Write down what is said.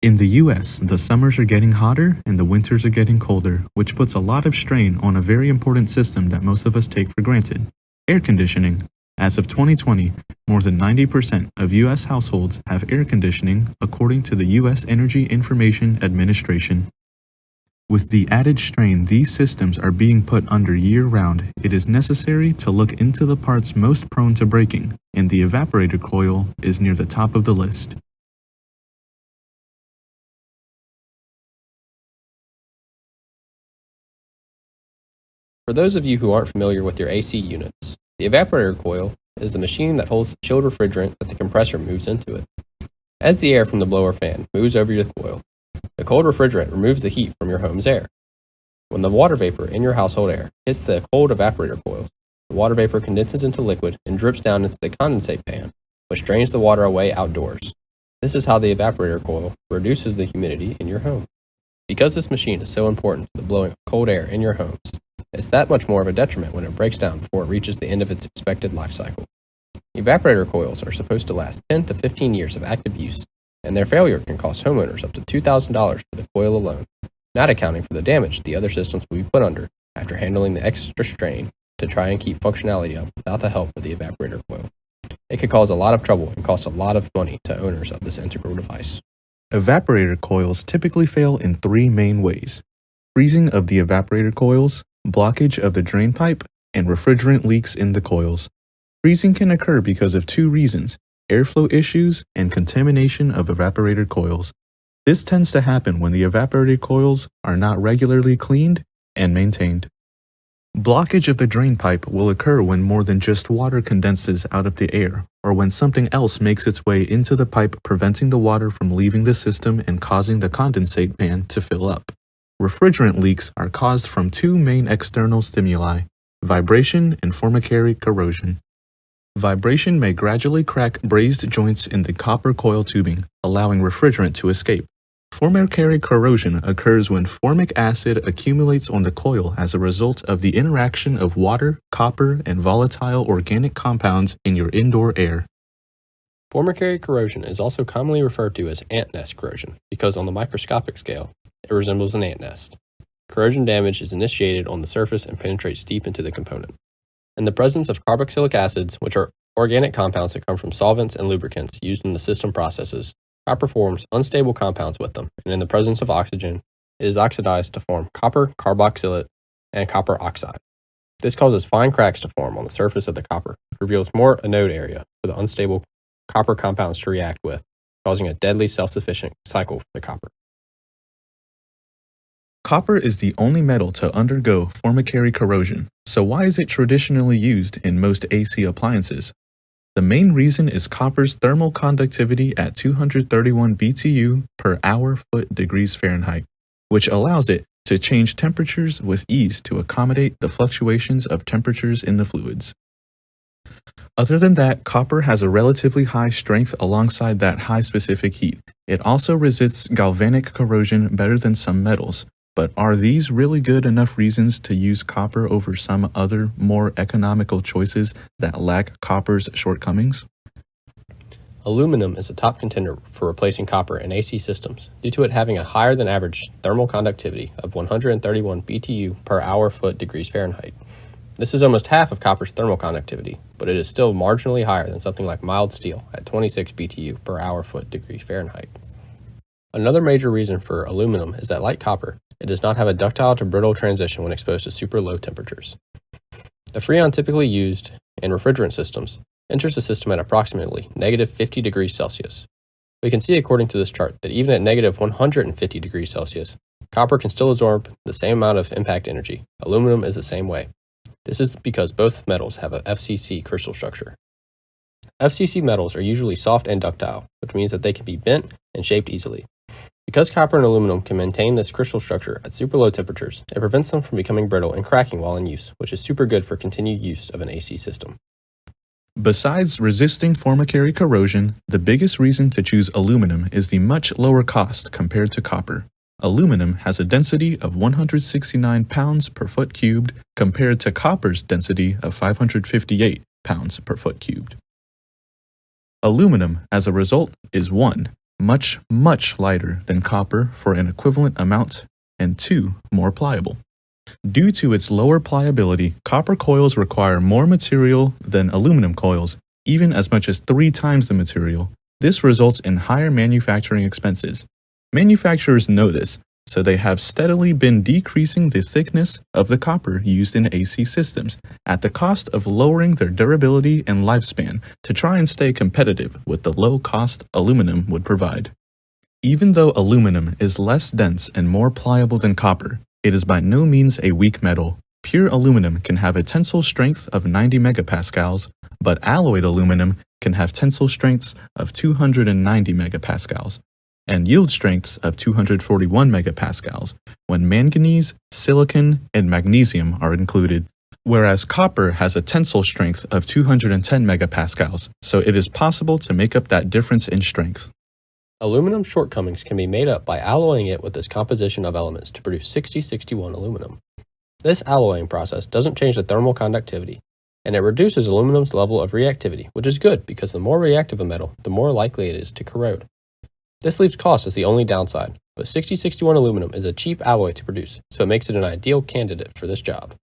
In the US, the summers are getting hotter and the winters are getting colder, which puts a lot of strain on a very important system that most of us take for granted: air conditioning. As of 2020, more than 90% of US households have air conditioning, according to the US Energy Information Administration. With the added strain these systems are being put under year-round, it is necessary to look into the parts most prone to breaking, and the evaporator coil is near the top of the list. For those of you who aren't familiar with your AC units, the evaporator coil is the machine that holds the chilled refrigerant that the compressor moves into it. As the air from the blower fan moves over the coil, the cold refrigerant removes the heat from your home's air. When the water vapor in your household air hits the cold evaporator coils, the water vapor condenses into liquid and drips down into the condensate pan, which drains the water away outdoors. This is how the evaporator coil reduces the humidity in your home. Because this machine is so important to the blowing of cold air in your homes, it's that much more of a detriment when it breaks down before it reaches the end of its expected life cycle. Evaporator coils are supposed to last 10 to 15 years of active use, and their failure can cost homeowners up to $2,000 for the coil alone, not accounting for the damage the other systems will be put under after handling the extra strain to try and keep functionality up without the help of the evaporator coil. It could cause a lot of trouble and cost a lot of money to owners of this integral device. Evaporator coils typically fail in three main ways: freezing of the evaporator coils, blockage of the drain pipe, and refrigerant leaks in the coils. Freezing can occur because of two reasons: airflow issues and contamination of evaporator coils. This tends to happen when the evaporator coils are not regularly cleaned and maintained. Blockage of the drain pipe will occur when more than just water condenses out of the air, or when something else makes its way into the pipe, preventing the water from leaving the system and causing the condensate pan to fill up. Refrigerant leaks are caused from two main external stimuli: vibration and formicary corrosion. Vibration may gradually crack brazed joints in the copper coil tubing, allowing refrigerant to escape. Formicary corrosion occurs when formic acid accumulates on the coil as a result of the interaction of water, copper, and volatile organic compounds in your indoor air. Formicary corrosion is also commonly referred to as ant nest corrosion because on the microscopic scale, it resembles an ant nest. Corrosion damage is initiated on the surface and penetrates deep into the component. In the presence of carboxylic acids, which are organic compounds that come from solvents and lubricants used in the system processes, copper forms unstable compounds with them, and in the presence of oxygen, it is oxidized to form copper carboxylate and copper oxide. This causes fine cracks to form on the surface of the copper, which reveals more anode area for the unstable copper compounds to react with, causing a deadly self-sufficient cycle for the copper. Copper is the only metal to undergo formicary corrosion, so why is it traditionally used in most AC appliances? The main reason is copper's thermal conductivity at 231 BTU per hour/foot degrees Fahrenheit, which allows it to change temperatures with ease to accommodate the fluctuations of temperatures in the fluids. Other than that, copper has a relatively high strength alongside that high specific heat. It also resists galvanic corrosion better than some metals. But are these really good enough reasons to use copper over some other, more economical choices that lack copper's shortcomings? Aluminum is a top contender for replacing copper in AC systems due to it having a higher than average thermal conductivity of 131 BTU per hour/foot degrees Fahrenheit. This is almost half of copper's thermal conductivity, but it is still marginally higher than something like mild steel at 26 BTU per hour/foot degrees Fahrenheit. Another major reason for aluminum is that, like copper, it does not have a ductile to brittle transition when exposed to super low temperatures. The freon typically used in refrigerant systems enters the system at approximately negative 50 degrees Celsius. We can see according to this chart that even at negative 150 degrees Celsius, copper can still absorb the same amount of impact energy. Aluminum is the same way. This is because both metals have a FCC crystal structure. FCC metals are usually soft and ductile, which means that they can be bent and shaped easily. Because copper and aluminum can maintain this crystal structure at super low temperatures, it prevents them from becoming brittle and cracking while in use, which is super good for continued use of an AC system. Besides resisting formicary corrosion, the biggest reason to choose aluminum is the much lower cost compared to copper. Aluminum has a density of 169 pounds per foot cubed compared to copper's density of 558 pounds per foot cubed. Aluminum, as a result, is 1. much, much lighter than copper for an equivalent amount, and 2, more pliable. Due to its lower pliability, copper coils require more material than aluminum coils, even as much as 3 times the material. This results in higher manufacturing expenses. Manufacturers know this, so they have steadily been decreasing the thickness of the copper used in AC systems at the cost of lowering their durability and lifespan to try and stay competitive with the low-cost aluminum would provide. Even though aluminum is less dense and more pliable than copper, it is by no means a weak metal. Pure aluminum can have a tensile strength of 90 megapascals, but alloyed aluminum can have tensile strengths of 290 megapascals and yield strengths of 241 megapascals when manganese, silicon, and magnesium are included, whereas copper has a tensile strength of 210 megapascals, so it is possible to make up that difference in strength. Aluminum shortcomings can be made up by alloying it with this composition of elements to produce 6061 aluminum. This alloying process doesn't change the thermal conductivity, and it reduces aluminum's level of reactivity, which is good because the more reactive a metal, the more likely it is to corrode. This leaves cost as the only downside, but 6061 aluminum is a cheap alloy to produce, so it makes it an ideal candidate for this job.